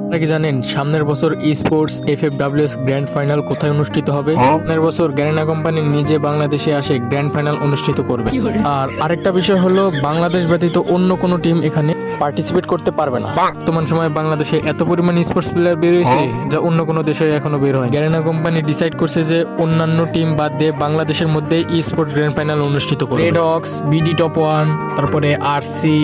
আপনারা কি জানেন সামনের বছর স্পোর্টস এফএফডব্লিউএস গ্র্যান্ড ফাইনাল কোথায় অনুষ্ঠিত হবে? সামনের বছর গ্যারেনা কোম্পানি নিজে বাংলাদেশে আসে গ্র্যান্ড ফাইনাল অনুষ্ঠিত করবে। আর আরেকটা বিষয় হলো, বাংলাদেশ ব্যতীত অন্য কোনো টিম এখানে পার্টিসিপেট করতে পারবে না। বর্তমান সময়ে বাংলাদেশে এত পরিমাণ স্পোর্টস প্লেয়ার বের হয়েছে যা অন্য কোনো দেশে এখনো বের হয়। গ্যারেনা কোম্পানি ডিসাইড করছে যে অন্যান্য টিম বাদ দিয়ে বাংলাদেশের মধ্যে স্পোর্টস গ্র্যান্ড ফাইনাল অনুষ্ঠিত করবে। Red ox, BD top one, তারপরে আরসি,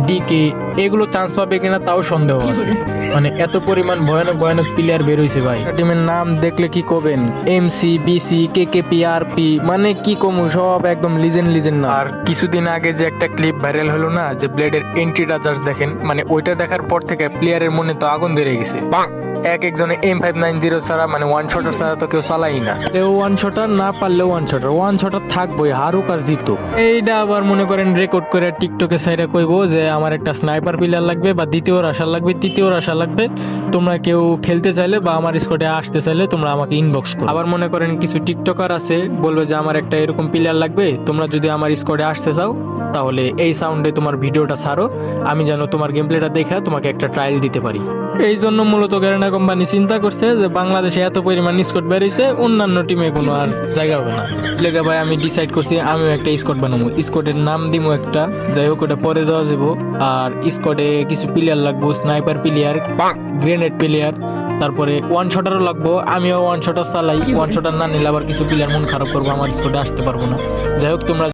ডিকে এগুলো চান্স পাবে কিনা তাও সন্দেহ আছে। মানে এত পরিমাণ ভয়ানক ভয়ানক প্লেয়ার বের হয়েছে ভাই। টিমের নাম দেখলে কি কবেন, এমসি, বিসি, কেকেপি, আরপি, মানে কি কমু, সব একদম লিজেন্ড না। আর কিছুদিন আগে যে একটা ক্লিপ ভাইরাল হলো না, যে ব্লেডের এন্ট্রিটা জাস্ট দেখেন, মানে ওইটা দেখার পর থেকে প্লেয়ারের মনে তো আগুন ধরে গেছে। একজনে M590 ছাড়া, মানে ওয়ান শটার ছাড়া তো কেউ চালাই না। ওয়ান শটার না পারলেও ওয়ান শটার থাকবোই, হারুক আর জিতো। এইটা আবার মনে করেন রেকর্ড করে টিকটকে সাইডে কইবো যে আমার একটা স্নাইপার প্লেয়ার লাগবে, বা দ্বিতীয় রাশার লাগবে, তৃতীয় রাশার লাগবে, তোমরা কেউ খেলতে চাইলে বা আমার স্কোয়াডে আসতে চাইলে তোমরা আমাকে ইনবক্স করো। আবার মনে করেন কিছু টিকটকার আছে, বলবে যে আমার একটা এরকম প্লেয়ার লাগবে, তোমরা যদি আমার স্কোয়াডে আসতে চাও তাহলে এই সাউন্ডে তোমার ভিডিওটা ছাড়ো, আমি যেন তোমার গেম প্লেটা দেখে তোমাকে একটা ট্রায়াল দিতে পারি। এই জন্য মূলত গ্যারেনা কোম্পানি চিন্তা করছে যে বাংলাদেশে এত পরিমাণ স্কোয়াড বেরিয়েছে, অন্যান্য টিমে কোনো আর জায়গা হবে না। লেগে ভাই আমি ডিসাইড করছি আমিও একটা স্কোয়াড বানাবো। স্কোয়াডের নাম দিমো একটা, যাই হোক ওটা পরে দেওয়া যাবো। আর স্কোয়াডে কিছু প্লেয়ার লাগবো, স্নাইপার প্লেয়ার, গ্রেনেড প্লেয়ার, তারপরে ওয়ান শটারও লাগবো। আমিও ওয়ান শটার চালাই, ওয়ান শটার না নিলে আবার কিছু প্লেয়ার মন খারাপ করবো, আমার স্কোয়াডে আসতে পারবো না। যাই হোক তোমরা